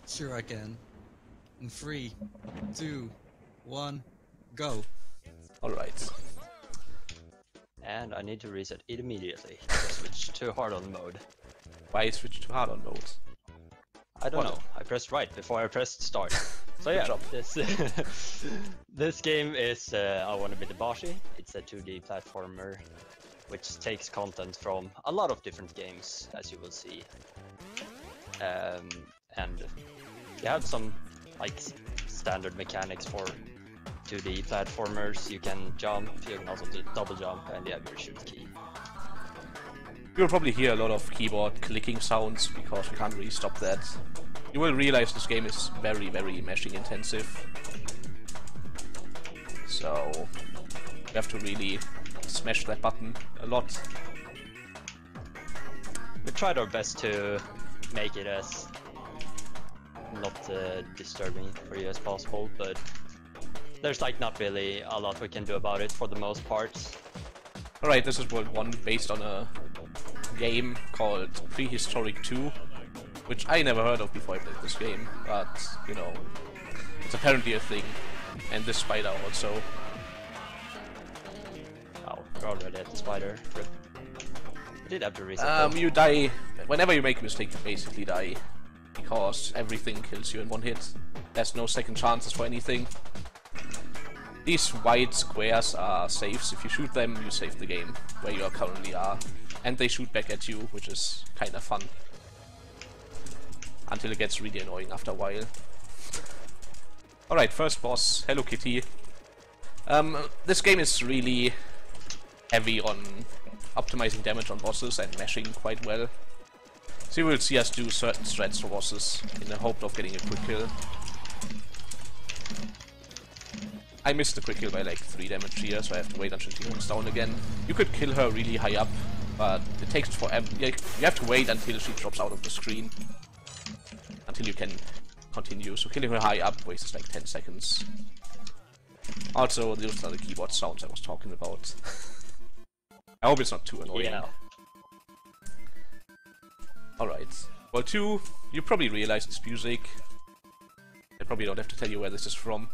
Sure I can. In 3, 2, 1, go. Alright. And I need to reset it immediately. I switched to hard on mode. Why switch to hard on mode? I don't What? know. I pressed right before I pressed start. So yeah, job. this game is I want to be the Boshy. It's a 2D platformer which takes content from a lot of different games, as you will see. And you have some like standard mechanics for 2D platformers. You can jump, you can also do double jump, and you have your shift key. You'll probably hear a lot of keyboard clicking sounds because we can't really stop that. You will realize this game is very, very meshing intensive. So you have to really smash that button a lot. We tried our best to make it as not disturbing for you as possible, but there's like not really a lot we can do about it for the most part. Alright, this is World 1 based on a game called Prehistoric 2, which I never heard of before I played this game, but you know, it's apparently a thing. And this spider also. Oh, we're already at the spider. Rip. I did have to reset. You die whenever you make a mistake. You basically die because everything kills you in one hit. There's no second chances for anything. These white squares are safes. If you shoot them, you save the game where you currently are, and they shoot back at you, which is kind of fun. Until it gets really annoying after a while. Alright, first boss, Hello Kitty. This game is really heavy on optimizing damage on bosses and meshing quite well. So you will see us do certain strats for bosses in the hope of getting a quick kill. I missed the quick kill by like 3 damage here, so I have to wait until she comes down again. You could kill her really high up, but it takes forever. You have to wait until she drops out of the screen. Until you can continue, so killing her high up wastes like 10 seconds. Also, those are the keyboard sounds I was talking about. I hope it's not too annoying. Yeah. Alright. Well, 2, you probably realize this music. I probably don't have to tell you where this is from.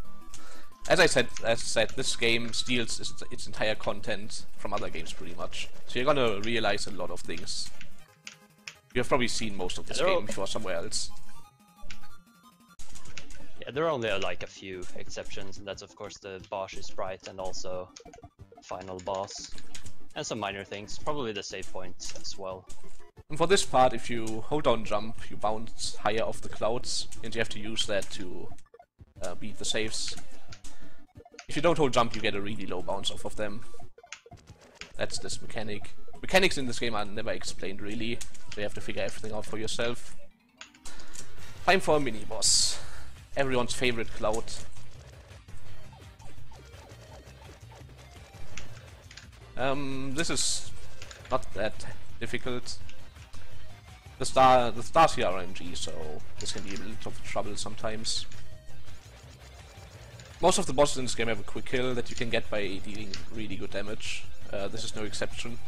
As I said, this game steals its entire content from other games pretty much. So you're gonna realize a lot of things. You have probably seen most of this game before somewhere else. Yeah, there are only like a few exceptions, and that's of course the Boshy sprite and also final boss. And some minor things, probably the save points as well. And for this part, if you hold down jump, you bounce higher off the clouds, and you have to use that to beat the saves. If you don't hold jump, you get a really low bounce off of them. That's this mechanic. Mechanics in this game are never explained really, so you have to figure everything out for yourself. Time for a mini-boss. Everyone's favorite cloud. This is not that difficult. The stars here are RNG, so this can be a little of trouble sometimes. Most of the bosses in this game have a quick kill that you can get by dealing really good damage. This is no exception.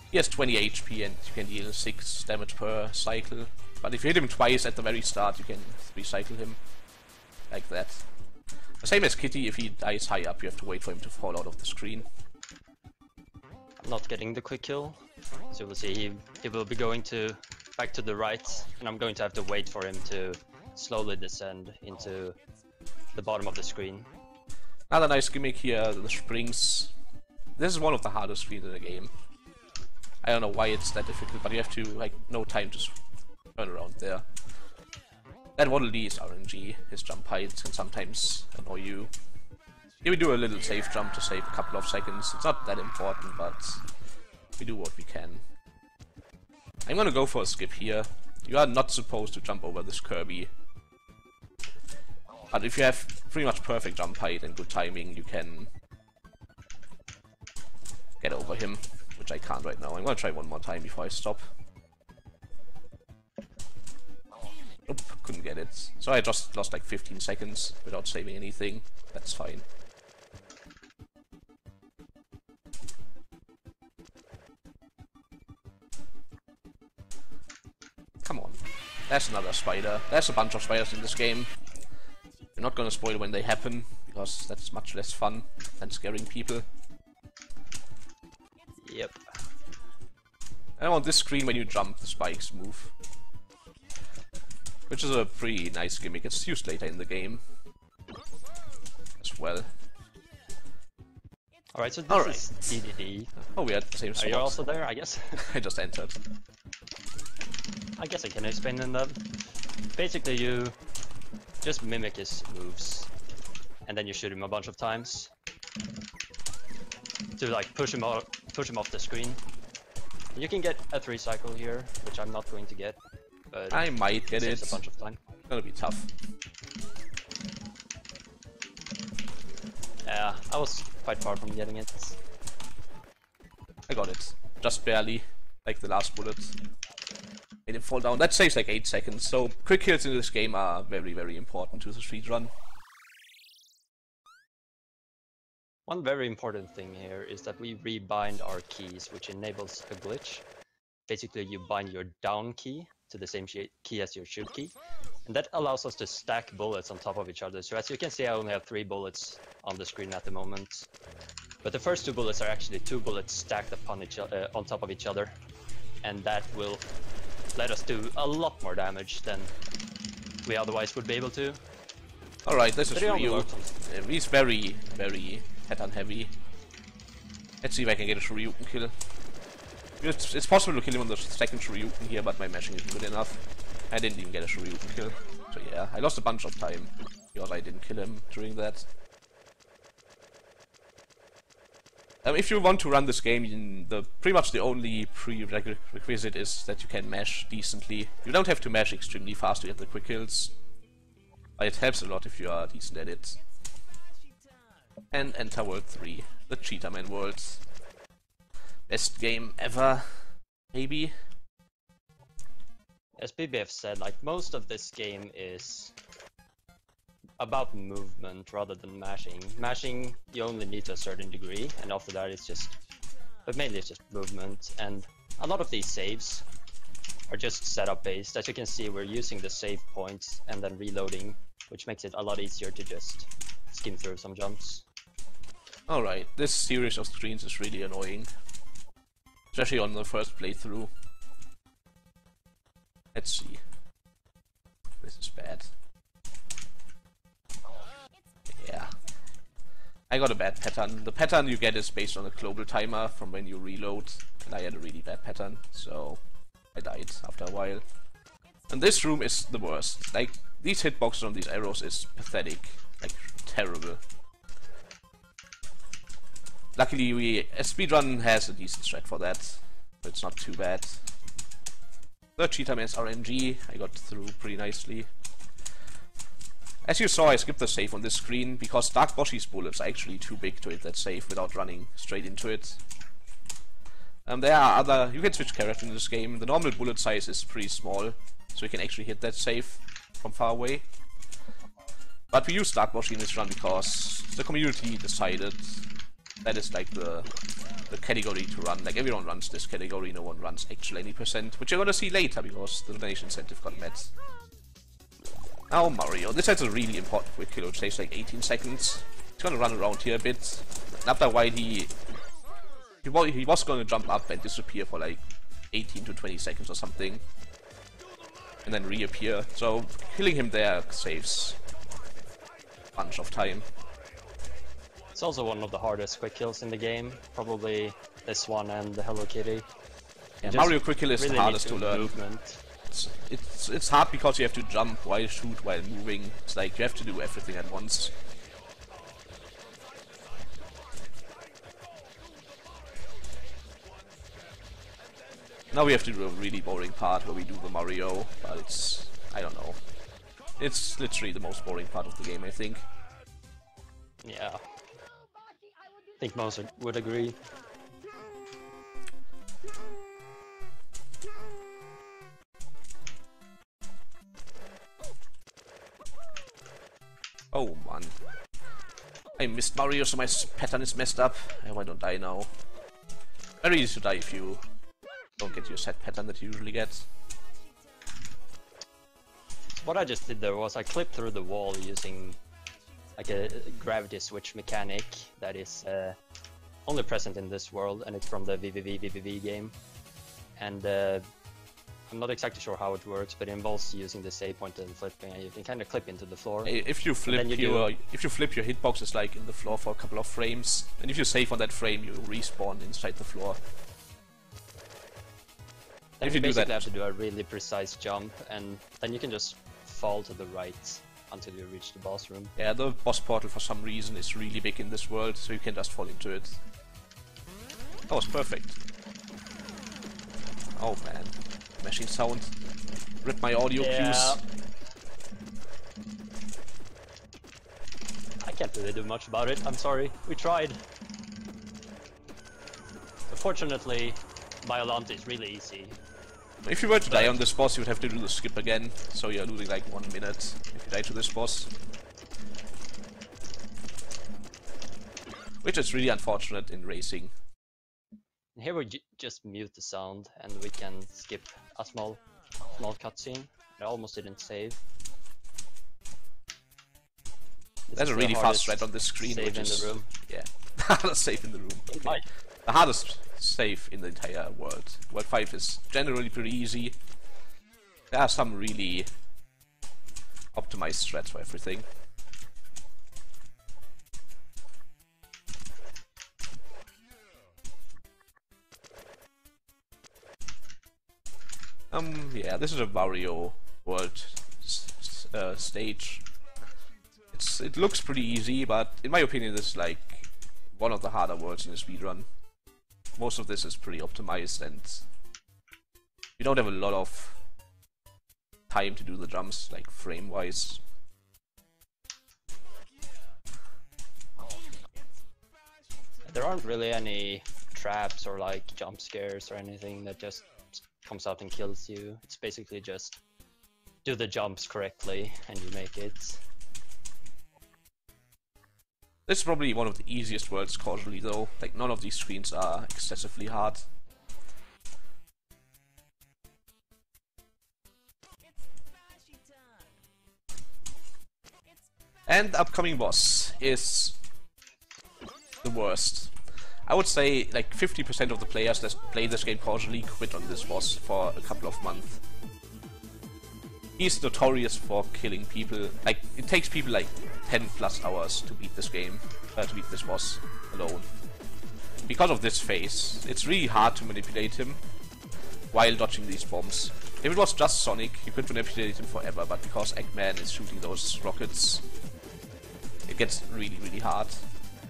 He has 20 HP and you can deal 6 damage per cycle. But if you hit him twice at the very start, you can recycle him. Like that. The same as Kitty, if he dies high up, you have to wait for him to fall out of the screen. I'm not getting the quick kill, so we'll see. He will be going back to the right, and I'm going to have to wait for him to slowly descend into the bottom of the screen. Another nice gimmick here, the springs. This is one of the hardest screens in the game. I don't know why it's that difficult, but you have to, like, no time to turn around there. That Waddle Dee is RNG. His jump height can sometimes annoy you. Here we do a little safe jump to save a couple of seconds. It's not that important, but we do what we can. I'm gonna go for a skip here. You are not supposed to jump over this Kirby. But if you have pretty much perfect jump height and good timing, you can get over him, which I can't right now. I'm gonna try one more time before I stop. Nope, couldn't get it. So I just lost like 15 seconds without saving anything. That's fine. Come on. There's another spider. There's a bunch of spiders in this game. I'm not gonna spoil when they happen, because that's much less fun than scaring people. Yep. And on this screen, when you jump, the spikes move. Which is a pretty nice gimmick. It's used later in the game as well. Alright, so this is DDD. Oh, we had the same spot. Are you also there, I guess? I just entered. I guess I can explain in that. Basically, you just mimic his moves, and then you shoot him a bunch of times to like push him off the screen. You can get a 3 cycle here, which I'm not going to get, but I might get it. A bunch of time. It's gonna be tough. Yeah, I was quite far from getting it. I got it. Just barely. Like the last bullet. Made him fall down. That saves like 8 seconds, so quick kills in this game are very, very important to the speedrun. One very important thing here is that we rebind our keys, which enables a glitch. Basically, you bind your down key to the same key as your shoot key, and that allows us to stack bullets on top of each other. So as you can see, I only have 3 bullets on the screen at the moment. But the first 2 bullets are actually 2 bullets stacked upon on top of each other, and that will let us do a lot more damage than we otherwise would be able to. Alright, this is Ryu. Works. He's very, very pattern heavy. Let's see if I can get a Shoryuken kill. It's possible to kill him on the second Shoryuken here, but my mashing isn't good enough. I didn't even get a Shoryuken kill. So yeah, I lost a bunch of time because I didn't kill him during that. If you want to run this game, pretty much the only prerequisite is that you can mash decently. You don't have to mash extremely fast to get the quick kills, but it helps a lot if you are decent at it. And enter World 3, the Cheetah-Man world. Best game ever, maybe? As BBF said, like, most of this game is about movement rather than mashing. Mashing, you only need to a certain degree, and after that it's just... But mainly it's just movement, and a lot of these saves are just setup based. As you can see, we're using the save points and then reloading, which makes it a lot easier to just skim through some jumps. Alright, this series of screens is really annoying. Especially on the first playthrough. Let's see. This is bad. Yeah. I got a bad pattern. The pattern you get is based on a global timer from when you reload, and I had a really bad pattern, so I died after a while. And this room is the worst. Like, these hitboxes on these arrows is pathetic. Like, terrible. Luckily, a speedrun has a decent strat for that, so it's not too bad. The Cheetah-Man's RNG, I got through pretty nicely. As you saw, I skipped the save on this screen, because Dark Boshy's bullets are actually too big to hit that save without running straight into it. There are you can switch character in this game. The normal bullet size is pretty small, so you can actually hit that save from far away. But we used Dark Boshy in this run because the community decided that is like the category to run. Like, everyone runs this category, no one runs actual any %, which you're gonna see later because the donation incentive got met. Now Mario. This has a really important quick kill, which takes like 18 seconds. He's gonna run around here a bit. And after a while he was gonna jump up and disappear for like 18 to 20 seconds or something. And then reappear. So killing him there saves a bunch of time. It's also one of the hardest quick kills in the game. Probably this one and the Hello Kitty. Yeah, Mario quick kill is really the hardest to learn. Movement. It's hard because you have to jump while shoot while moving. It's like you have to do everything at once. Now we have to do a really boring part where we do the Mario, but it's... I don't know. It's literally the most boring part of the game, I think. Yeah. I think most would agree. Oh man. I missed Mario, so my pattern is messed up. I hope I don't die now. Very easy to die if you don't get your set pattern that you usually get. what I just did there was I clipped through the wall using like a gravity switch mechanic that is only present in this world, and it's from the BBV game. And I'm not exactly sure how it works, but it involves using the save pointer and flipping, and you can kind of clip into the floor. If you flip if you flip your hitbox is like in the floor for a couple of frames, and if you save on that frame, you respawn inside the floor. Then if you you do basically that, have to do a really precise jump, and then you can just fall to the right until you reach the boss room. yeah, the boss portal for some reason is really big in this world, so you can just fall into it. That was perfect. Oh man, machine sound. Rip my audio cues. I can't really do much about it, I'm sorry. We tried. Fortunately, Biolante is really easy. If you were to die on this boss, you would have to do the skip again, so you're losing like 1 minute if you die to this boss. Which is really unfortunate in racing. Here we just mute the sound and we can skip a small cutscene. I almost didn't save. There's a really fast thread on this screen, save which in is the room. yeah, the hardest save in the room. Okay. The hardest save in the entire world. World 5 is generally pretty easy. There are some really optimized threads for everything. Yeah, this is a Wario world stage. It looks pretty easy, but in my opinion, this is like one of the harder worlds in a speedrun. Most of this is pretty optimized, and you don't have a lot of time to do the jumps, like frame-wise. There aren't really any traps or like jump scares or anything that just comes out and kills you. It's basically just do the jumps correctly and you make it. This is probably one of the easiest worlds causally though, like none of these screens are excessively hard. And the upcoming boss is the worst. I would say like 50% of the players that play this game causally quit on this boss for a couple of months. He's notorious for killing people. Like, it takes people like 10 plus hours to beat this game, to beat this boss alone. Because of this phase, it's really hard to manipulate him while dodging these bombs. If it was just Sonic, you could manipulate him forever, but because Eggman is shooting those rockets, it gets really, really hard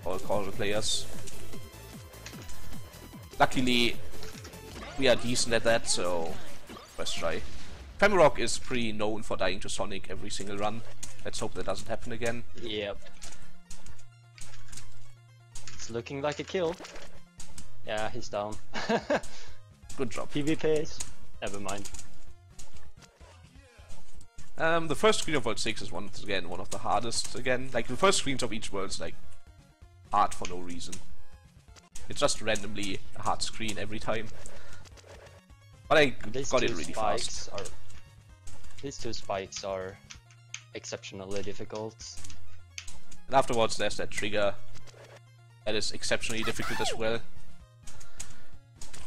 for causal players. Luckily, we are decent at that, so let's try. Famarok is pretty known for dying to Sonic every single run. Let's hope that doesn't happen again. Yep. It's looking like a kill. Yeah, he's down. Good job. PvP. Never mind. The first screen of World 6 is once again one of the hardest again. Like, the first screens of each world is like hard for no reason. It's just randomly a hard screen every time. But I got it really fast. These two spikes are exceptionally difficult. And afterwards there's that trigger that is exceptionally difficult as well.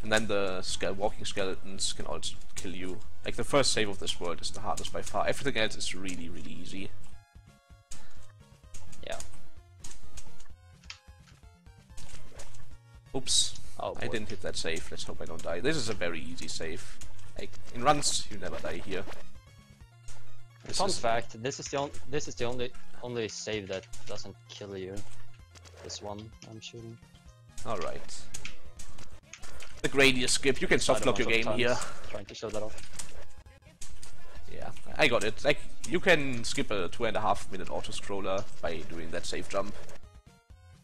And then the walking skeletons can also kill you. Like, the first save of this world is the hardest by far. Everything else is really, really easy. Yeah. Oops. Oh, I didn't hit that save. Let's hope I don't die. This is a very easy save. Like, in runs, you never die here. Fun fact: this is the only save that doesn't kill you. This one I'm shooting. All right. The Gradius skip. You can softlock your game here. Trying to show that off. Yeah, I got it. Like, you can skip a 2.5 minute auto scroller by doing that safe jump.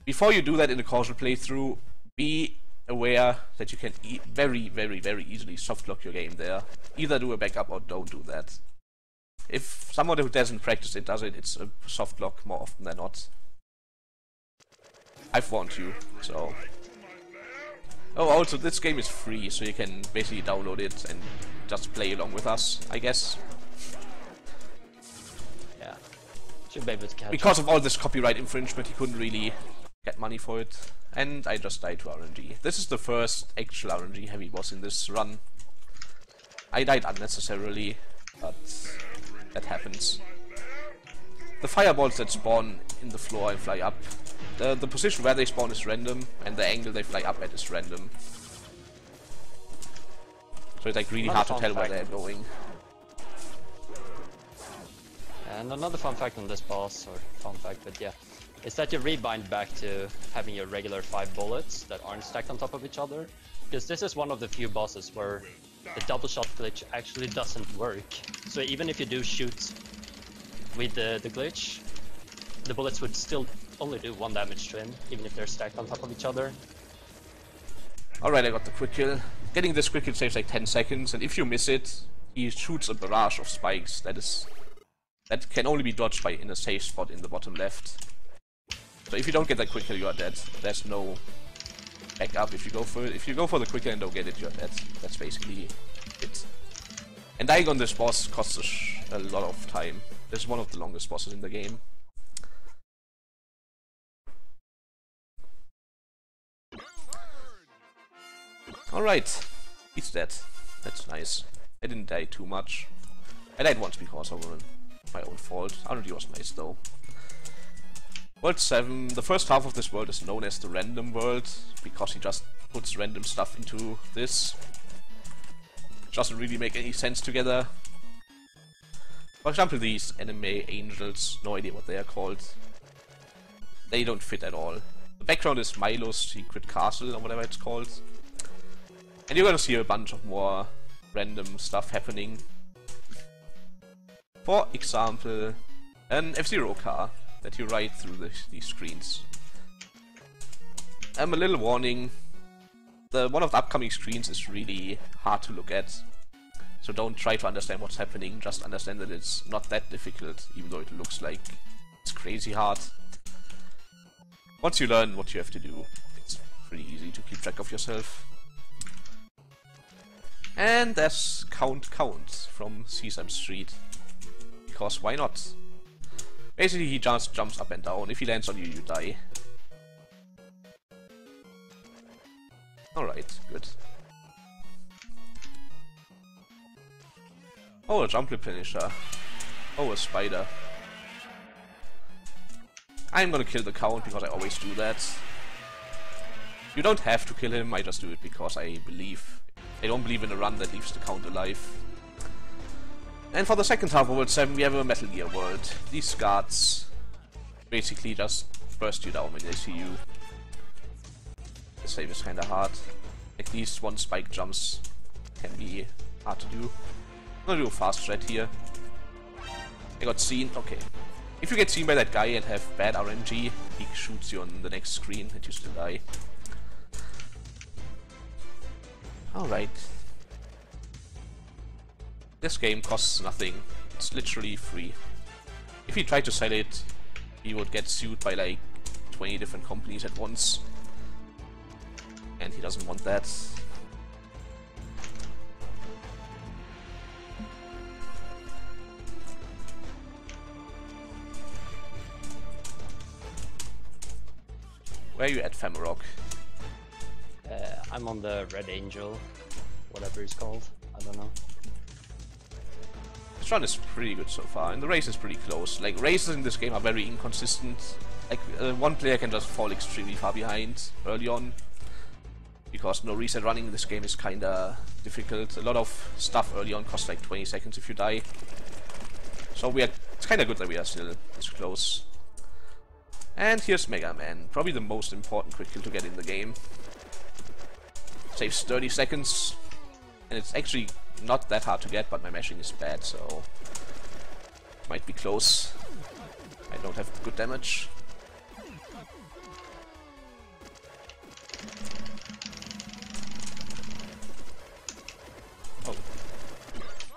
Before you do that in a casual playthrough, be aware that you can very, very, very easily softlock your game there. Either do a backup or don't do that. If someone who doesn't practice it does it, it's a softlock more often than not. I've warned you, so... Oh, also, this game is free, so you can basically download it and just play along with us, I guess. Should be able to catch Because up. of all this copyright infringement, he couldn't really get money for it. And I just died to RNG. This is the first actual RNG heavy boss in this run. I died unnecessarily, but that happens. The fireballs that spawn in the floor and fly up, the position where they spawn is random, and the angle they fly up at is random. So it's like really hard to tell where they're going. And another fun fact on this boss, or fun fact, but yeah, is that you rebind back to having your regular 5 bullets that aren't stacked on top of each other. Because this is one of the few bosses where the double shot glitch actually doesn't work. So even if you do shoot with the glitch, the bullets would still only do 1 damage to him, even if they're stacked on top of each other. Alright, I got the quick kill. Getting this quick kill saves like 10 seconds, and if you miss it, he shoots a barrage of spikes that can only be dodged by in a safe spot in the bottom left. So if you don't get that quick kill, you are dead. There's no backup if you go for it. If you go for the quick kill and don't get it, you're dead. That's basically it. And dying on this boss costs a lot of time. This is one of the longest bosses in the game. Alright, he's dead. That's nice. I didn't die too much. I died once because of my own fault. RNG was nice though. World 7, the first half of this world is known as the random world, because he just puts random stuff into this. It doesn't really make any sense together. For example, these anime angels, no idea what they are called. They don't fit at all. The background is Milo's secret castle, or whatever it's called. And you're gonna see a bunch of more random stuff happening. For example, an F-Zero car that you ride through these screens. A little warning, one of the upcoming screens is really hard to look at. So don't try to understand what's happening, just understand that it's not that difficult, even though it looks like it's crazy hard. Once you learn what you have to do, it's pretty easy to keep track of yourself. And there's Count from Sesame Street. Because why not? Basically he just jumps up and down. If he lands on you, you die. Alright, good. Oh, a jump replenisher. Oh, a spider. I'm gonna kill the Count because I always do that. You don't have to kill him, I just do it because I don't believe in a run that leaves the Count alive. And for the second half of World 7 we have a Metal Gear world. These guards basically just burst you down when they see you. The save is kinda hard. Like these one spike jumps can be hard to do. I'm gonna do a fast strat here. I got seen, okay. If you get seen by that guy and have bad RNG, he shoots you on the next screen and you still die. Alright. This game costs nothing. It's literally free. If he tried to sell it, he would get sued by like 20 different companies at once. And he doesn't want that. Where are you at, Famarok? I'm on the Red Angel, whatever it's called. I don't know. This run is pretty good so far, and the race is pretty close. Like, races in this game are very inconsistent. Like, one player can just fall extremely far behind early on, because no reset running in this game is kinda difficult. A lot of stuff early on costs like 20 seconds if you die. So it's kinda good that we are still this close. And here's Megaman, probably the most important quick kill to get in the game. Saves 30 seconds, and it's actually not that hard to get, but my mashing is bad, so might be close. I don't have good damage. Oh.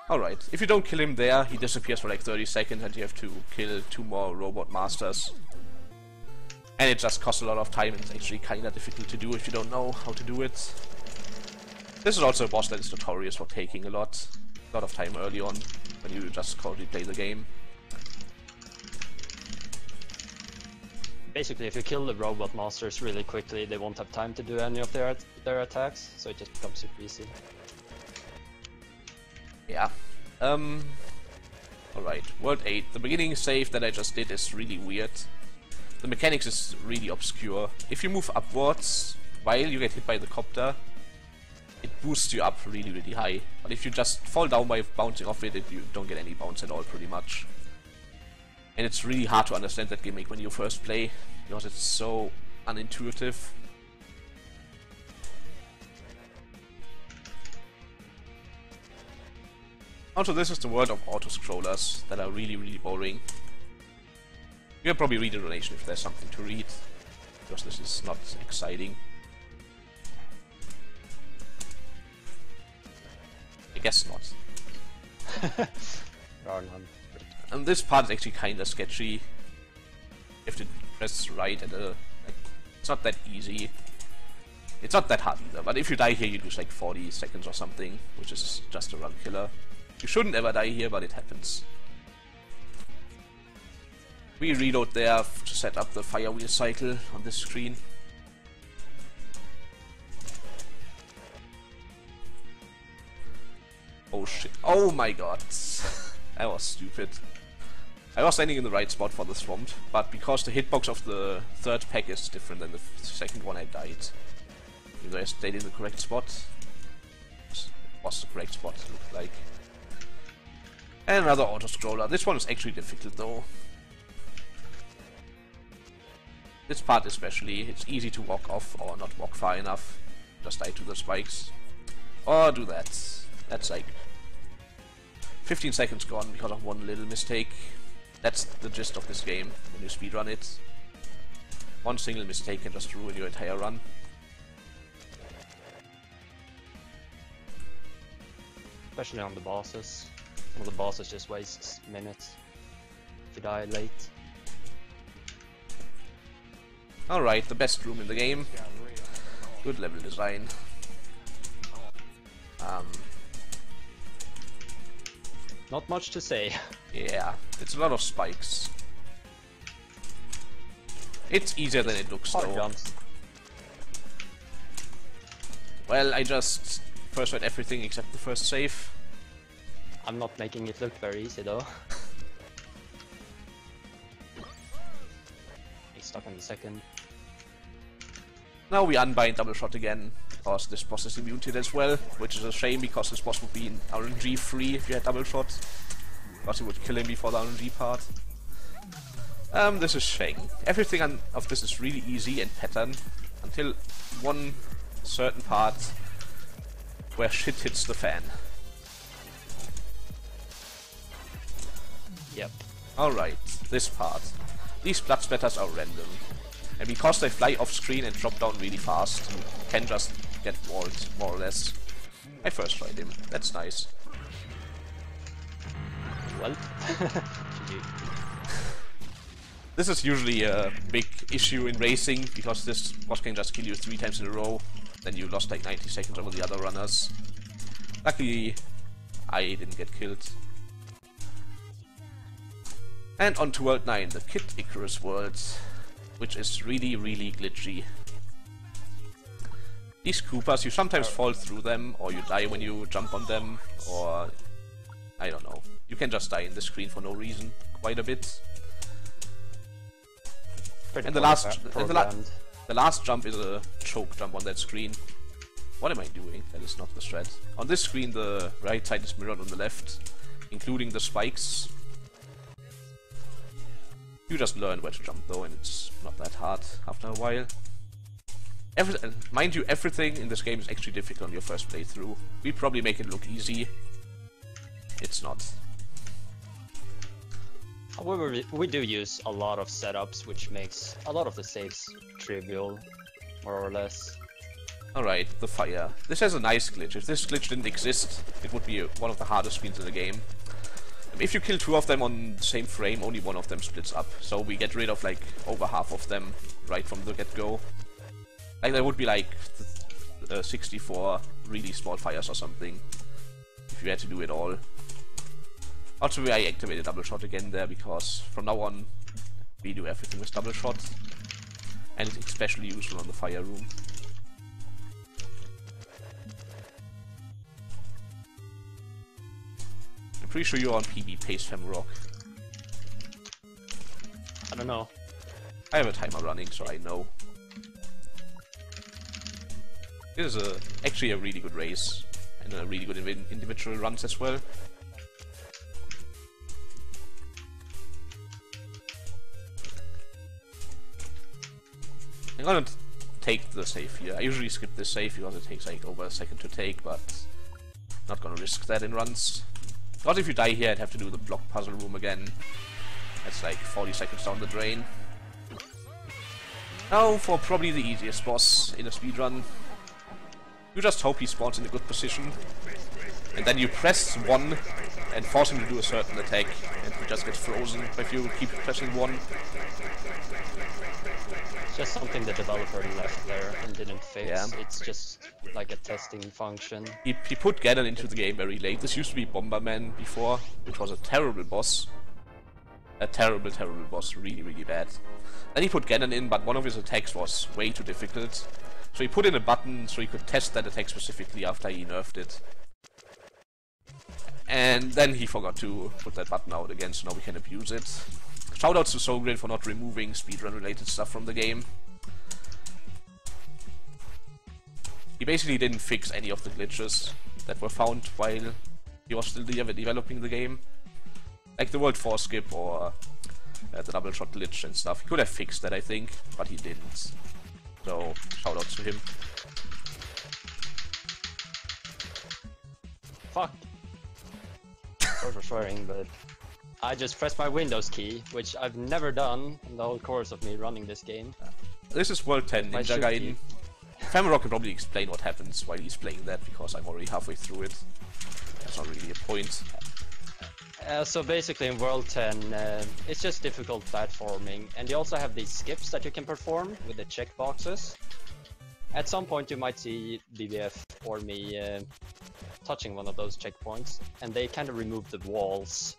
Alright, if you don't kill him there, he disappears for like 30 seconds and you have to kill 2 more robot masters. And it just costs a lot of time, and it's actually kinda difficult to do if you don't know how to do it. This is also a boss that is notorious for taking a lot of time early on, when you just currently play the game. Basically, if you kill the robot monsters really quickly, they won't have time to do any of their attacks, so it just becomes super easy. Yeah. Alright, World 8. The beginning save that I just did is really weird. The mechanics is really obscure. If you move upwards while you get hit by the copter, it boosts you up really, really high. But if you just fall down by bouncing off it, you don't get any bounce at all, pretty much. And it's really hard to understand that gimmick when you first play, because it's so unintuitive. Also, this is the world of auto-scrollers that are really, really boring. You can probably read a donation if there's something to read, because this is not exciting. I guess not. And this part is actually kinda sketchy. You have to press right at a... Like, it's not that easy. It's not that hard either, but if you die here you lose like 40 seconds or something, which is just a run killer. You shouldn't ever die here, but it happens. We reload there to set up the fire wheel cycle on this screen. Oh shit. Oh my god. That was stupid. I was standing in the right spot for the swamp, but because the hitbox of the third pack is different than the second one, I died. Even though I stayed in the correct spot. It was the correct spot, it looked like. And another auto-scroller. This one is actually difficult though. This part especially, it's easy to walk off or not walk far enough. Just die to the spikes. Or do that. That's like 15 seconds gone because of one little mistake. That's the gist of this game when you speedrun it. One single mistake can just ruin your entire run. Especially on the bosses. Some of the bosses just wastes minutes if you die late. Alright, the best room in the game. Good level design. Not much to say. Yeah, it's a lot of spikes. It's easier than it looks though. Jumps. Well, I just first read everything except the first save. I'm not making it look very easy though. He's stuck on the second. Now we unbind double shot again, because this boss is immune to it as well, which is a shame because this boss would be RNG free if you had double shot. Because it would kill him before the RNG part. This is Shang. Everything of this is really easy and pattern, until one certain part where shit hits the fan. Yep. Alright, this part. These blood splatters are random. And because they fly off screen and drop down really fast, you can just get walled, more or less. I first tried him, that's nice. Well, GG. This is usually a big issue in racing, because this boss can just kill you 3 times in a row, then you lost like 90 seconds over the other runners. Luckily, I didn't get killed. And on to World 9, the Kid Icarus world, which is really, really glitchy. These Koopas, you sometimes fall through them, or you die when you jump on them, or... I don't know. You can just die in the screen for no reason, quite a bit. And the last jump is a choke jump on that screen. What am I doing? That is not the strat. On this screen the right side is mirrored on the left, including the spikes. You just learn where to jump though, and it's not that hard after a while. Mind you, everything in this game is actually difficult on your first playthrough. We probably make it look easy. It's not. However, we do use a lot of setups, which makes a lot of the saves trivial, more or less. Alright, the fire. This has a nice glitch. If this glitch didn't exist, it would be one of the hardest screens in the game. If you kill 2 of them on the same frame, only one of them splits up. So we get rid of like over half of them right from the get-go. Like there would be like 64 really small fires or something if you had to do it all. Also, I activated double shot again there because from now on We do everything with double shot, and it's especially useful on the fire room. I'm pretty sure you're on PB pace Famarok. I don't know. I have a timer running, so I know. This is actually a really good race, and a really good individual runs as well. I'm gonna take the save here. I usually skip this save because it takes like over a second to take, but not gonna risk that in runs. Because if you die here, I'd have to do the block puzzle room again. That's like 40 seconds down the drain. Now for probably the easiest boss in a speedrun. You just hope he spawns in a good position, and then you press 1 and force him to do a certain attack, and he just gets frozen if you keep pressing 1. It's just something the developer left there and didn't fix. Yeah. It's just like a testing function. He put Ganon into the game very late. This used to be Bomberman before, which was a terrible boss. A terrible, terrible boss. Really, really bad. Then he put Ganon in, but one of his attacks was way too difficult. So he put in a button so he could test that attack specifically after he nerfed it. And then he forgot to put that button out again, so now we can abuse it. Shoutouts to SoGrid for not removing speedrun related stuff from the game. He basically didn't fix any of the glitches that were found while he was still developing the game. Like the World 4 skip or the double shot glitch and stuff. He could have fixed that, I think, but he didn't. So, shoutouts to him. Fuck. Sorry for swearing, but I just pressed my Windows key, which I've never done in the whole course of me running this game. This is World 10 My Ninja shift Gaiden. key. Famarok can probably explain what happens while he's playing that, because I'm already halfway through it. That's not really a point. So basically in World 10, it's just difficult platforming, and you also have these skips that you can perform with the checkboxes. At some point you might see BBF or me touching one of those checkpoints, and they kind of remove the walls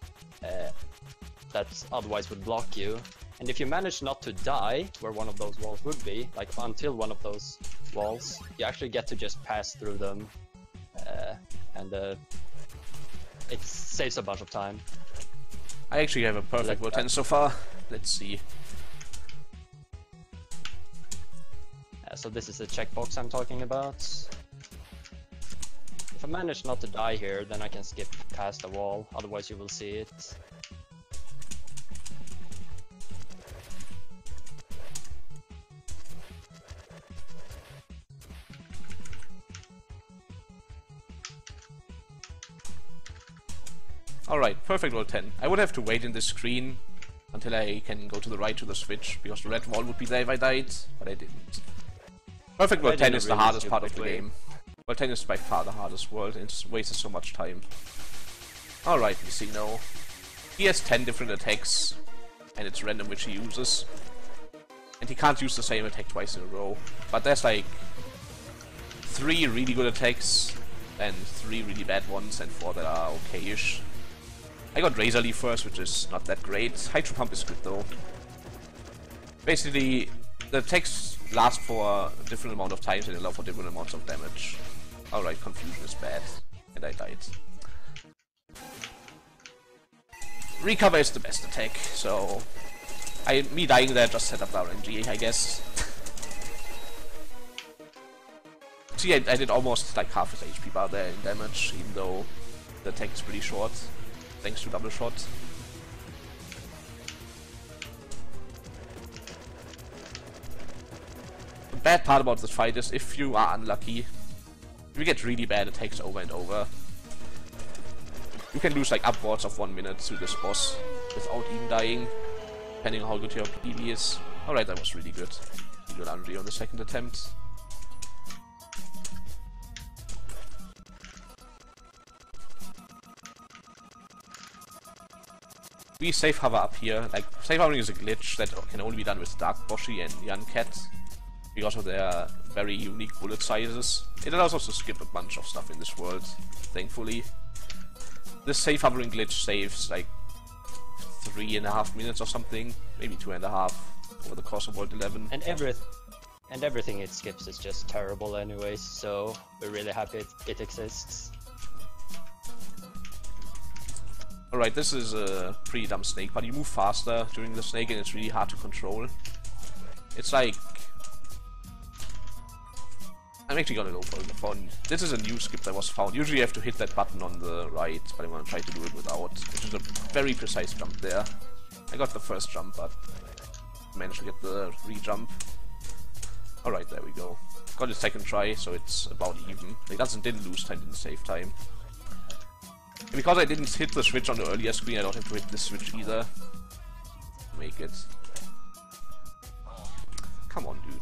that otherwise would block you. And if you manage not to die where one of those walls would be, like until one of those walls, you actually get to just pass through them, and it saves a bunch of time. I actually have a perfect World 10 so far. Let's see. So this is the checkbox I'm talking about. If I manage not to die here, then I can skip past the wall, otherwise you will see it. Alright, perfect World 10. I would have to wait in this screen until I can go to the right to the switch, because the red wall would be there if I died, but I didn't. Perfect World 10 is the hardest part of the game. World 10 is by far the hardest world, and it wastes so much time. Alright, we see now. He has 10 different attacks, and it's random which he uses. And he can't use the same attack twice in a row. But there's like 3 really good attacks, and 3 really bad ones, and 4 that are okay-ish. I got Razor Leaf first, which is not that great. Hydro Pump is good though. Basically, the attacks last for a different amount of times and allow for different amounts of damage. Alright, Confusion is bad, and I died. Recover is the best attack, so me dying there just set up the RNG, I guess. See, I did almost like half his HP bar there in damage, even though the attack is pretty short, thanks to double shot. The bad part about this fight is if you are unlucky, you get really bad attacks over and over. You can lose like upwards of 1 minute to this boss without even dying, depending on how good your PB is. Alright, that was really good. Really good RNG on the second attempt. We safe hover up here. Like, safe hovering is a glitch that can only be done with Dark Boshy and Young Cat, because of their very unique bullet sizes. It allows us to skip a bunch of stuff in this world, thankfully. This safe hovering glitch saves like 3.5 minutes or something, maybe 2.5 over the course of World 11. And everything it skips is just terrible anyways, so we're really happy it exists. Alright, this is a pretty dumb snake, but you move faster during the snake and it's really hard to control. It's like... I'm actually gonna go for the phone. This is a new skip that was found. Usually you have to hit that button on the right, but I'm gonna try to do it without. Which is a very precise jump there. I got the first jump, but managed to get the re-jump. Alright, there we go. Got a second try, so it's about even. It didn't lose time, didn't save time. And because I didn't hit the switch on the earlier screen, I don't have to hit this switch either. Make it. Come on, dude.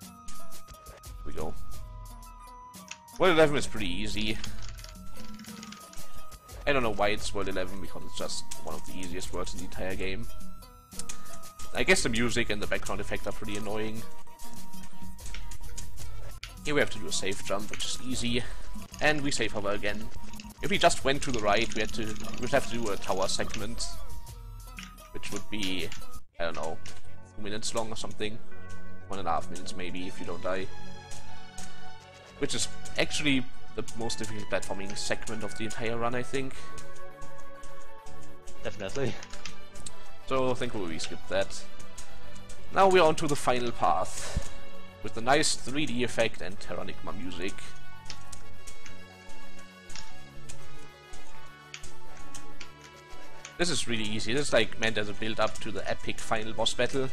Here we go. World 11 is pretty easy. I don't know why it's World 11, because it's just one of the easiest worlds in the entire game. I guess the music and the background effect are pretty annoying. Here we have to do a safe jump, which is easy. And we save over again. If we just went to the right, we'd have to do a tower segment. Which would be, I don't know, 2 minutes long or something. 1.5 minutes maybe, if you don't die. Which is actually the most difficult platforming segment of the entire run, I think. Definitely. So thankfully we skipped that. Now we're on to the final path. With the nice 3D effect and Terranigma music. This is really easy. This is like meant as a build up to the epic final boss battle.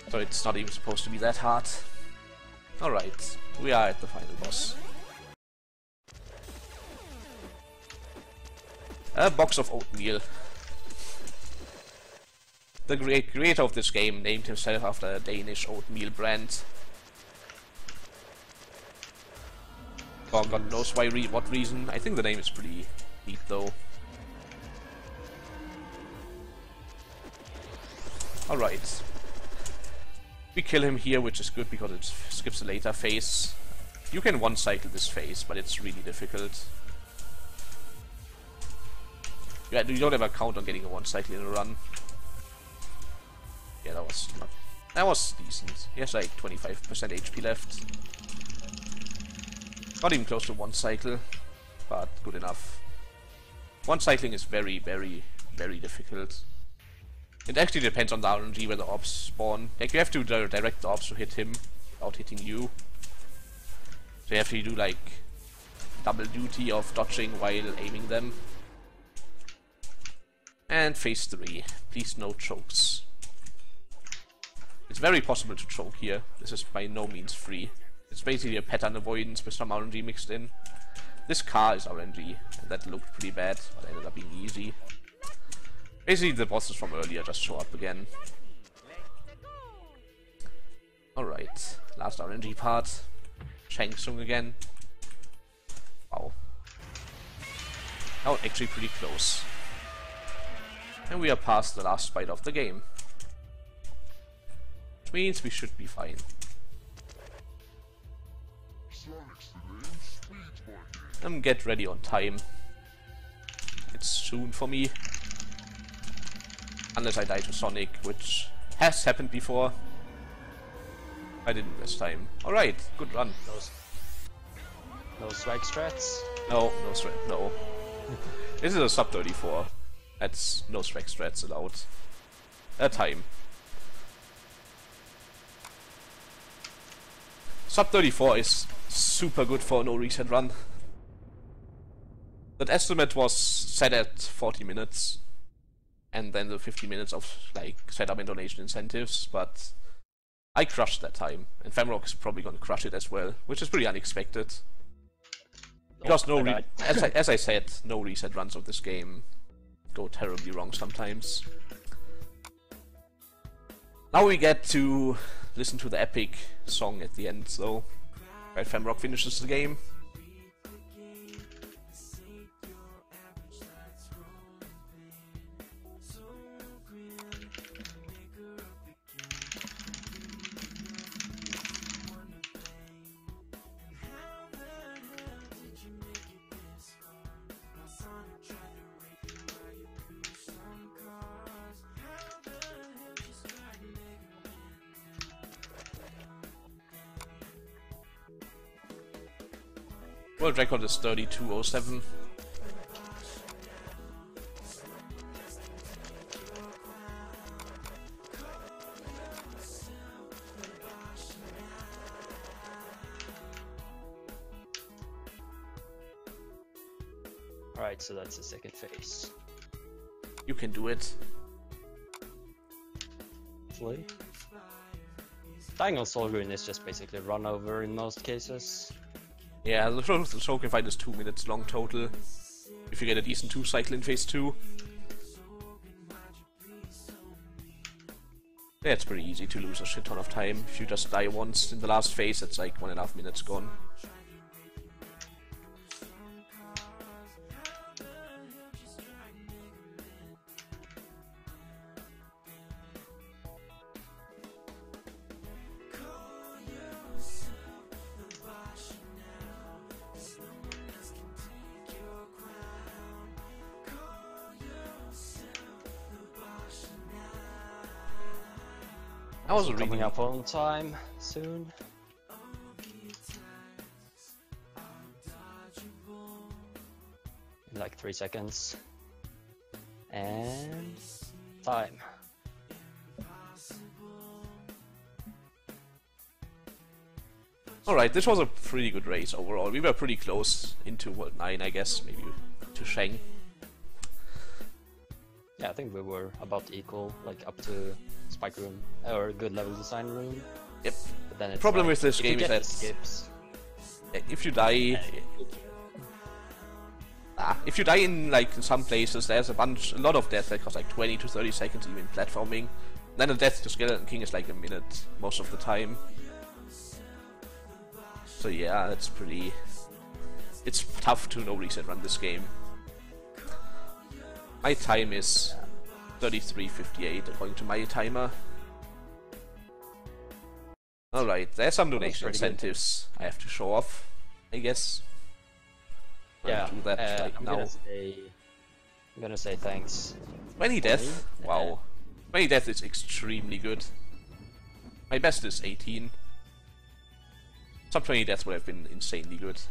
So it's not even supposed to be that hard. Alright, we are at the final boss. A box of oatmeal. The creator of this game named himself after a Danish oatmeal brand. For God knows what reason. I think the name is pretty neat though. Alright. We kill him here, which is good because it skips a later phase. You can one-cycle this phase, but it's really difficult. Yeah, you don't ever count on getting a one-cycle in a run. Yeah, that was decent. He has like 25% HP left. Not even close to one cycle, but good enough. One cycling is very, very, very difficult. It actually depends on the RNG where the orbs spawn. Like you have to direct the orbs to hit him without hitting you. So you have to do like double duty of dodging while aiming them. And phase 3. Please no chokes. It's very possible to choke here. This is by no means free. It's basically a pattern avoidance with some RNG mixed in. This car is RNG, and that looked pretty bad, but ended up being easy. Basically the bosses from earlier just show up again. Alright, last RNG part. Shang Tsung again. Wow. Now actually pretty close. And we are past the last fight of the game. Which means we should be fine. Get ready on time. It's soon for me. Unless I die to Sonic, which has happened before. I didn't this time. Alright, good run. No swag strats? No swag, no. This is a sub 34. That's no swag strats allowed. Time. Sub 34 is super good for a no reset run. That estimate was set at 40 minutes. And then the 50 minutes of like setup and donation incentives, but I crushed that time. And Famarok is probably gonna crush it as well, which is pretty unexpected. Because as I said, no reset runs of this game go terribly wrong sometimes. Now we get to listen to the epic song at the end, so right, Famarok finishes the game. World record is 32:07. Alright, so that's the second phase. You can do it. Hopefully. Diagonal Soul Rune is just basically run over in most cases. Yeah, the token fight is 2 minutes long total. If you get a decent 2 cycle in phase 2. Yeah, it's pretty easy to lose a shit ton of time. If you just die once in the last phase, it's like 1.5 minutes gone. I was coming reading up on time soon. In like 3 seconds. And time. Alright, this was a pretty good race overall. We were pretty close into World 9, I guess, maybe to Sheng. Yeah, I think we were about equal, like up to Spike Room, or Good Level Design Room. Yep. But then it's Problem like, with this if you game is get the that skips. if you die... if you die in like in some places, there's a lot of death that costs like 20 to 30 seconds even platforming. Then the death to Skeleton King is like a minute most of the time. So yeah, it's pretty... It's tough to no reset run this game. My time is 33:58 according to my timer. Alright, there's some donation incentives I have to show off, I guess. Yeah, I'll do that right I'm now. gonna say thanks. 20 death? Uh, Wow. 20 death is extremely good. My best is 18. Some 20 deaths would have been insanely good.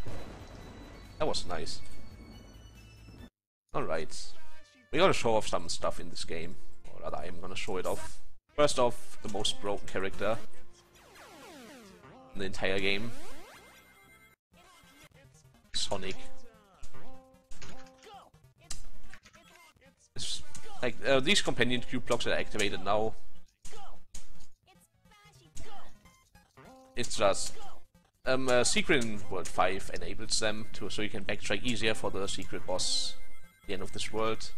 That was nice. Alright. We're gonna show off some stuff in this game. Or rather, I'm gonna show it off. First off, the most broken character in the entire game. Sonic. It's like these companion cube blocks are activated now. It's just secret in World 5 enables them to so you can backtrack easier for the secret boss at the end of this world.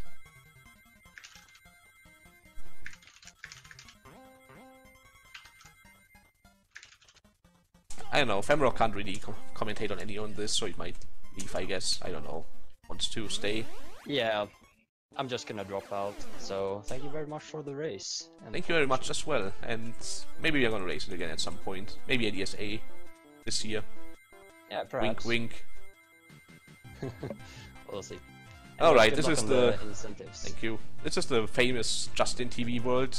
I don't know, Famarok can't really commentate on any on this, so he might leave, I guess. I don't know. Wants to stay. Yeah, I'm just gonna drop out. So thank you very much for the race. And Thank you very much as well, and maybe we're gonna race it again at some point. Maybe at ESA this year. yeah, perhaps. Wink, wink. We'll see. Alright, Good this luck is on the... incentives. Thank you. This is the famous Justin TV world.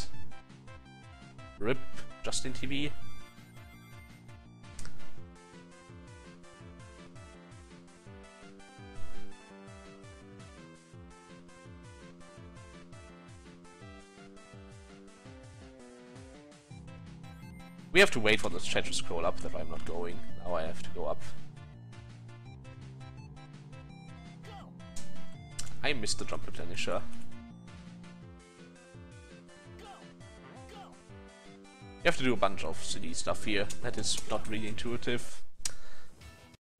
RIP Justin TV. We have to wait for the chat to scroll up, that I'm not going. Now I have to go up. I missed the jump replenisher. You have to do a bunch of silly stuff here. That is not really intuitive.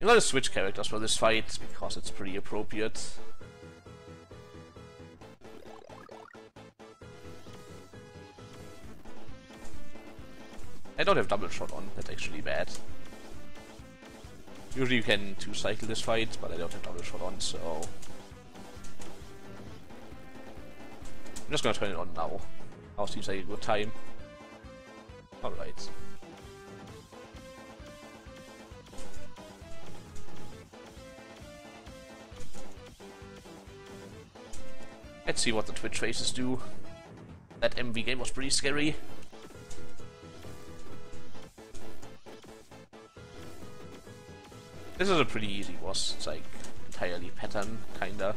I'm gonna switch characters for this fight, because it's pretty appropriate. I don't have double shot on, that's actually bad. Usually you can 2-cycle this fight, but I don't have double shot on, so... I'm just gonna turn it on now. Now seems like a good time. Alright. Let's see what the Twitch faces do. That MV game was pretty scary. This is a pretty easy boss. It's like entirely pattern, kinda.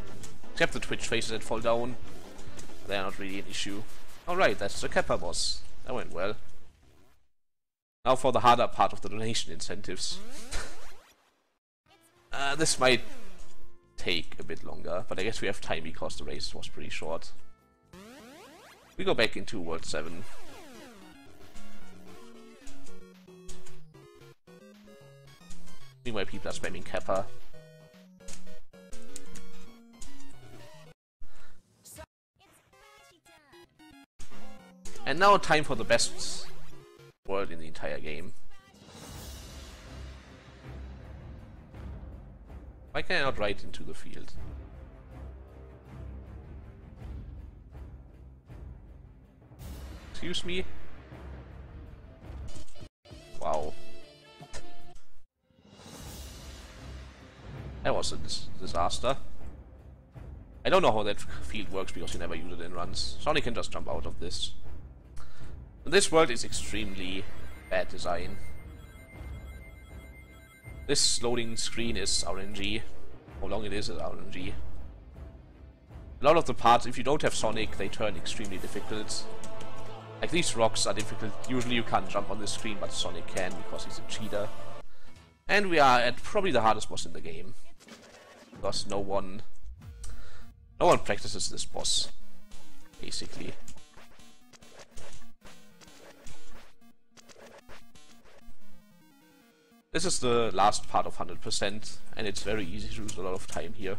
Except the twitch faces that fall down. They're not really an issue. Alright, that's the Kappa boss. That went well. Now for the harder part of the donation incentives. This might take a bit longer, but I guess we have time because the race was pretty short. We go back into World 7. Meanwhile, people are spamming Kappa. And now time for the best world in the entire game. Why can I not ride into the field? Excuse me? Wow. That was a disaster. I don't know how that field works because you never use it in runs. Sonic can just jump out of this. This world is extremely bad design. This loading screen is RNG. How long it is RNG. A lot of the parts, if you don't have Sonic, they turn extremely difficult. Like these rocks are difficult. Usually you can't jump on this screen, but Sonic can because he's a cheater. And we are at probably the hardest boss in the game. Because no one practices this boss, basically. This is the last part of 100%, and it's very easy to lose a lot of time here.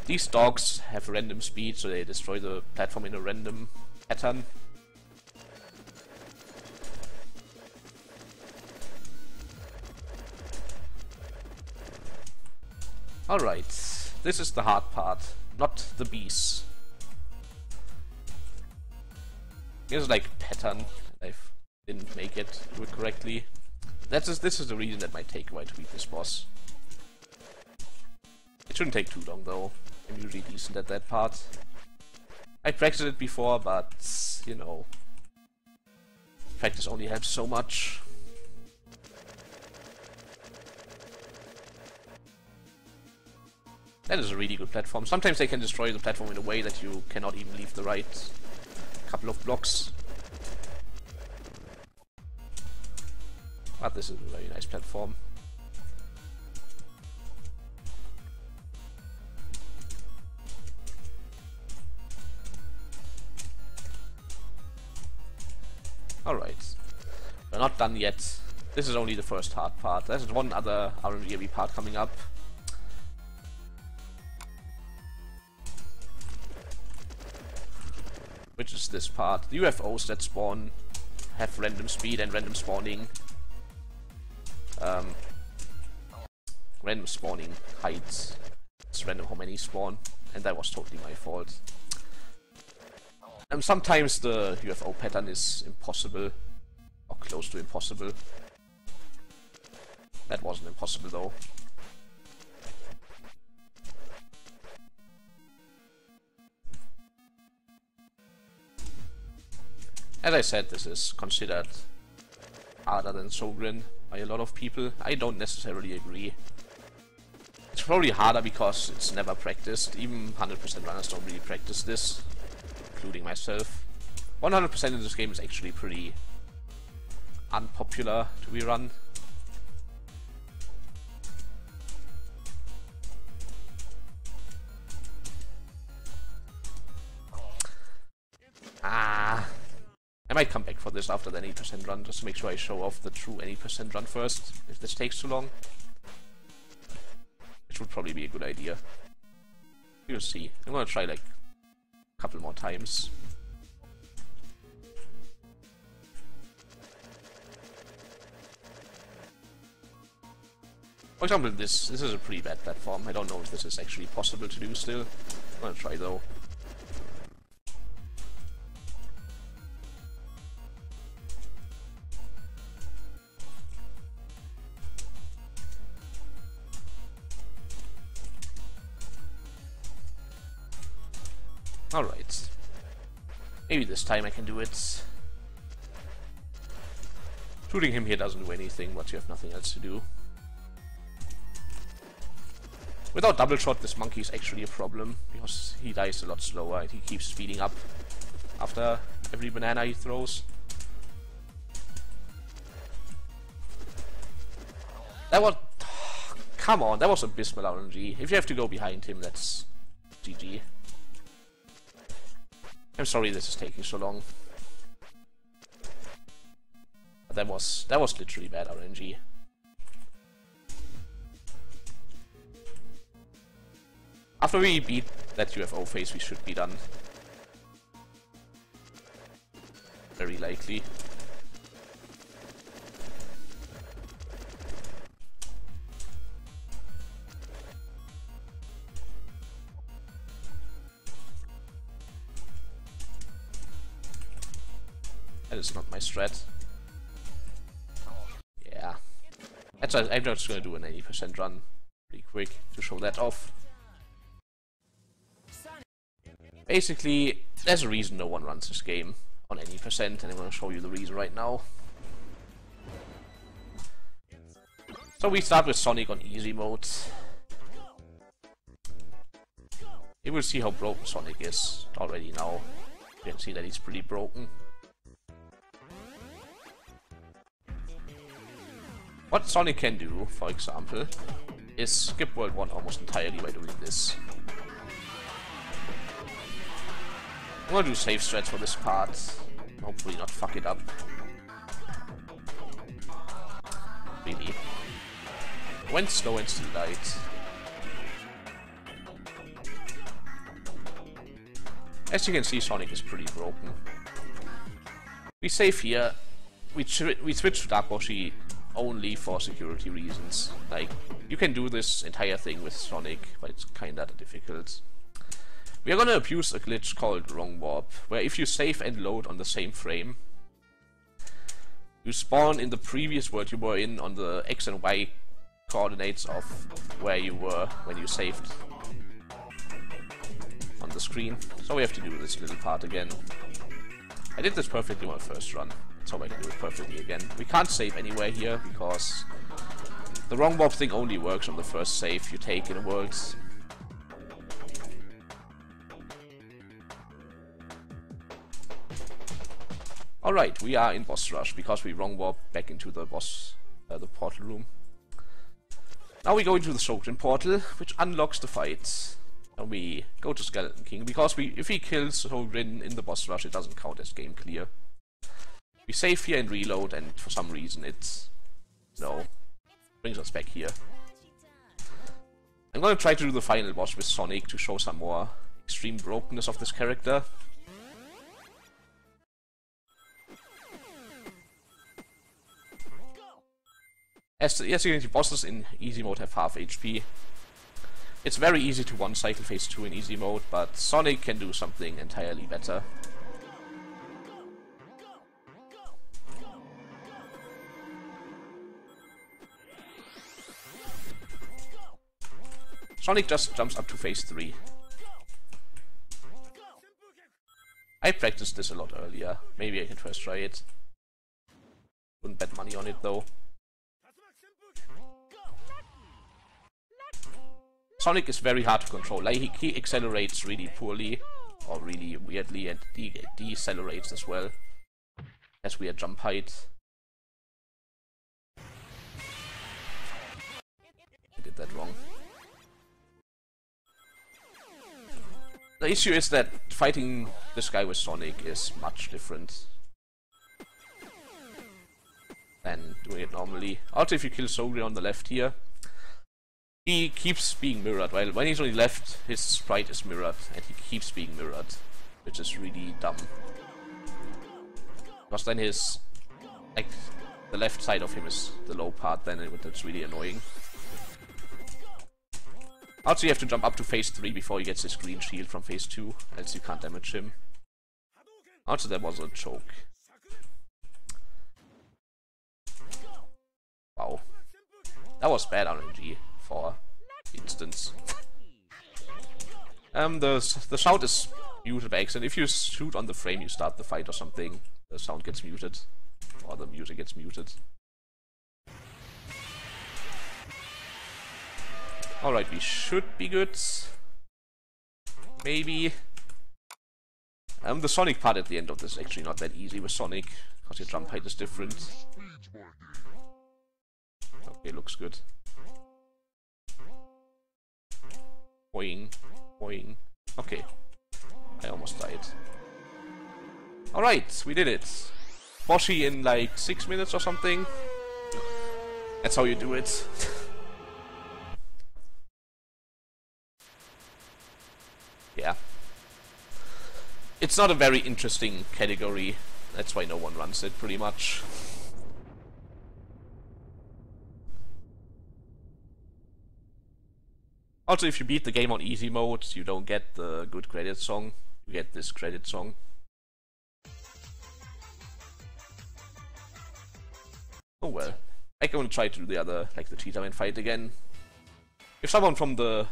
These dogs have random speed, so they destroy the platform in a random pattern. Alright, this is the hard part, not the bees. Here's like pattern. I didn't make it do it correctly. This is the reason that might take a while to beat this boss. It shouldn't take too long though. I'm usually decent at that part. I practiced it before, but you know, practice only helps so much. That is a really good platform. Sometimes they can destroy the platform in a way that you cannot even leave the right couple of blocks. But this is a very nice platform. Alright. We're not done yet. This is only the first hard part. There's one other RNG part coming up. Which is this part. The UFOs that spawn have random speed and random spawning. Random spawning heights. It's random how many spawn, and that was totally my fault. Sometimes the UFO pattern is impossible, or close to impossible. That wasn't impossible though. As I said, this is considered harder than Sogren by a lot of people. I don't necessarily agree. It's probably harder because it's never practiced. Even 100% runners don't really practice this, including myself. 100% in this game is actually pretty unpopular to be run. I might come back for this after the 80% run, just to make sure I show off the true 80% run first, if this takes too long. Which would probably be a good idea. We'll see. I'm gonna try like a couple more times. For example, this is a pretty bad platform. I don't know if this is actually possible to do still. I'm gonna try though. Alright. Maybe this time I can do it. Shooting him here doesn't do anything, but you have nothing else to do. Without double shot, this monkey is actually a problem, because he dies a lot slower and he keeps speeding up after every banana he throws. That was... Come on, that was abysmal RNG. If you have to go behind him, that's GG. I'm sorry this is taking so long. But that was literally bad RNG. After we beat that UFO phase, we should be done. Very likely. That is not my strat. Yeah. I'm just gonna do an 80% run pretty quick to show that off. Basically, there's a reason no one runs this game on any percent, and I'm going to show you the reason right now. So we start with Sonic on easy mode. You will see how broken Sonic is already now. You can see that he's pretty broken. What Sonic can do, for example, is skip World 1 almost entirely by doing this. I'm gonna do safe strats for this part. Hopefully not fuck it up. Really. Went slow and still died. As you can see, Sonic is pretty broken. We save here. We switch to Dark Boshy only for security reasons. Like, you can do this entire thing with Sonic, but it's kinda difficult. We are gonna abuse a glitch called Wrong Warp, where if you save and load on the same frame, you spawn in the previous world you were in on the X and Y coordinates of where you were when you saved on the screen. So we have to do this little part again. I did this perfectly on my first run, so I can do it perfectly again. We can't save anywhere here, because the Wrong Warp thing only works on the first save you take in a world. Alright, we are in boss rush because we wrong warp back into the the portal room. Now we go into the Shojin portal, which unlocks the fight. And we go to Skeleton King, because if he kills Shojin in the boss rush, it doesn't count as game clear. We save here and reload, and for some reason it brings us back here. I'm gonna try to do the final boss with Sonic to show some more extreme brokenness of this character. As you can see, bosses in easy mode have half HP. It's very easy to one-cycle phase 2 in easy mode, but Sonic can do something entirely better. Sonic just jumps up to phase 3. I practiced this a lot earlier. Maybe I can first try it. Wouldn't bet money on it though. Sonic is very hard to control. Like, he accelerates really poorly, or really weirdly, and decelerates as well. Has weird jump height. I did that wrong. The issue is that fighting this guy with Sonic is much different than doing it normally. Also, if you kill Sogri on the left here, he keeps being mirrored, while when he's on the left, his sprite is mirrored, and he keeps being mirrored, which is really dumb. Because then his, like, the left side of him is the low part, then that's really annoying. Also, you have to jump up to phase 3 before he gets his green shield from phase 2, else you can't damage him. Also, there was a choke. Wow. That was bad RNG. For instance. The sound is muted by accident. If you shoot on the frame you start the fight or something, the sound gets muted. Or the music gets muted. Alright, we should be good. Maybe. The Sonic part at the end of this is actually not that easy with Sonic, because your jump height is different. Okay, looks good. Boing, boing. Okay. I almost died. Alright, we did it. Boshy in like 6 minutes or something. That's how you do it. Yeah. It's not a very interesting category. That's why no one runs it, pretty much. Also, if you beat the game on easy mode, you don't get the good credit song. You get this credit song. Oh well. I'm gonna try to do the other, like the Cheetah Man fight again. If someone from the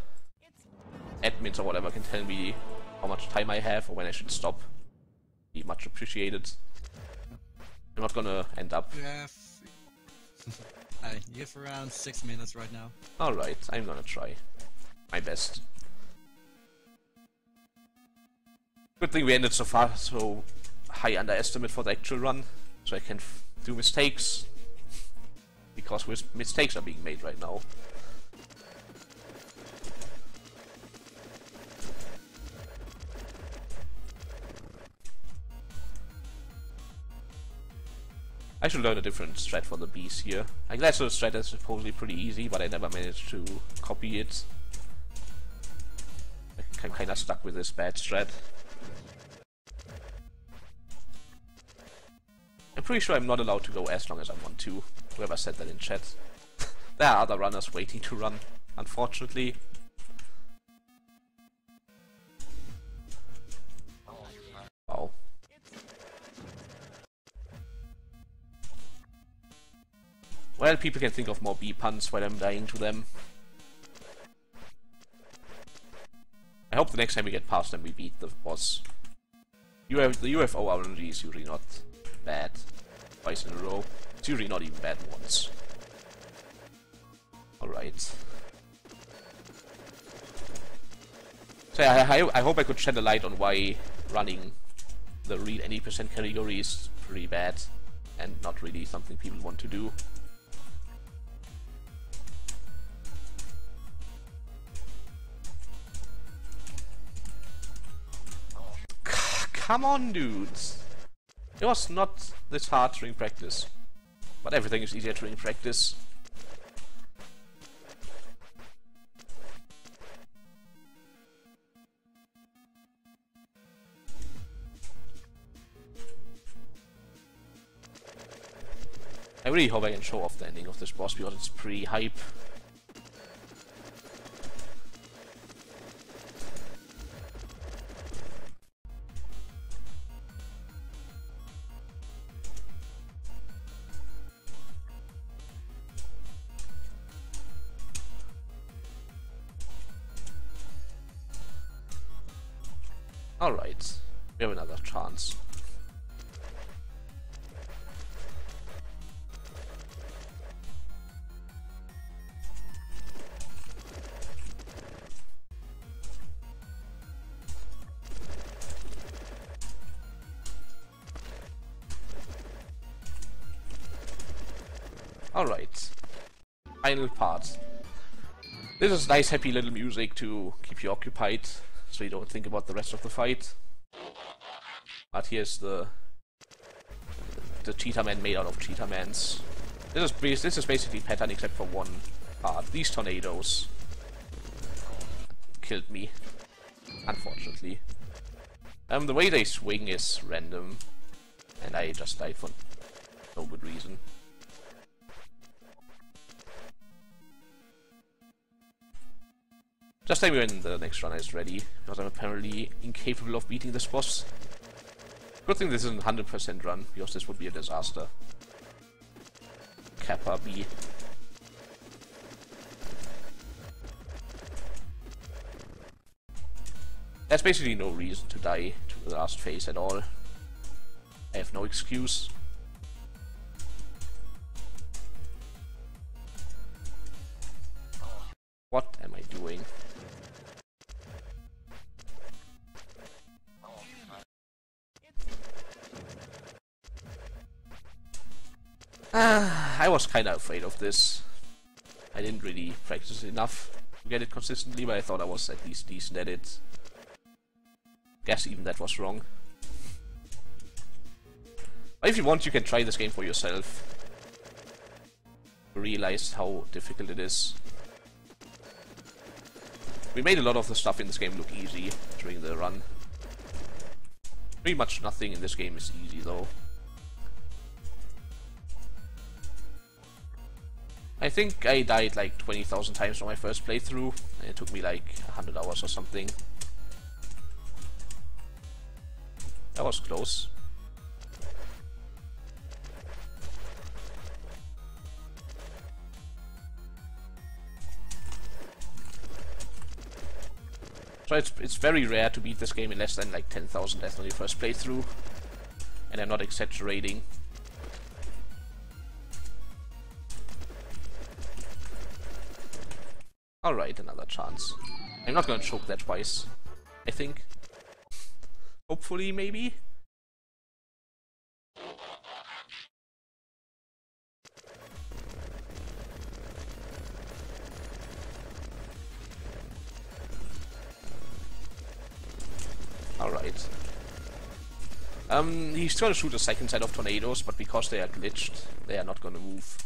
admins or whatever can tell me how much time I have or when I should stop, be much appreciated. I'm not gonna end up. You have around 6 minutes right now. Alright, I'm gonna try my best. Good thing we ended so far, so high underestimate for the actual run, so I can do mistakes, because mistakes are being made right now. I should learn a different strat for the bees here. Like that's a strat that's supposedly pretty easy, but I never managed to copy it. I'm kinda stuck with this bad strat. I'm pretty sure I'm not allowed to go as long as I want to. Whoever said that in chat. There are other runners waiting to run, unfortunately. Wow. Well, people can think of more bee puns while I'm dying to them. I hope the next time we get past them we beat the boss. The UFO RNG is usually not bad twice in a row. It's usually not even bad once. Alright. So yeah, I hope I could shed a light on why running the real any percent category is pretty bad and not really something people want to do. Come on, dudes! It was not this hard during practice. But everything is easier during practice. I really hope I can show off the ending of this boss because it's pretty hype. Alright, we have another chance. Alright, final part. This is nice happy little music to keep you occupied, so you don't think about the rest of the fight. But here's the Cheetah Man made out of Cheetah Mans. This is basically pattern except for one part. These tornadoes killed me, unfortunately. The way they swing is random, and I just died for no good reason. Just tell me when the next run is ready, because I'm apparently incapable of beating this boss. Good thing this isn't 100% run, because this would be a disaster. Kappa B. There's basically no reason to die to the last phase at all. I have no excuse. What am I I was kinda afraid of this. I didn't really practice enough to get it consistently, but I thought I was at least decent at it. Guess even that was wrong. But if you want, you can try this game for yourself. Realize how difficult it is. We made a lot of the stuff in this game look easy during the run. Pretty much nothing in this game is easy though. I think I died like 20,000 times on my first playthrough, and it took me like 100 hours or something. That was close. So it's very rare to beat this game in less than like 10,000 deaths on your first playthrough, and I'm not exaggerating. Alright, another chance. I'm not gonna choke that twice, I think. Hopefully, maybe? Alright. He's gonna shoot a second set of tornadoes, but because they are glitched, they are not gonna move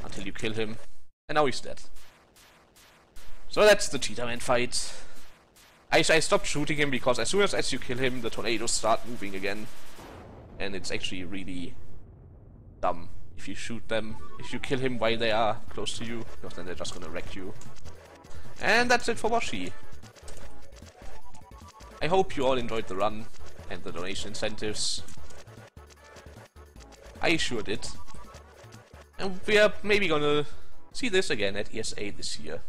until you kill him. And now he's dead. So that's the Cheetah Man fight. I stopped shooting him because as soon as you kill him, the tornadoes start moving again. And it's actually really dumb if you shoot them, if you kill him while they are close to you, because then they're just gonna wreck you. And that's it for Boshy. I hope you all enjoyed the run and the donation incentives. I sure did. And we are maybe gonna see this again at ESA this year.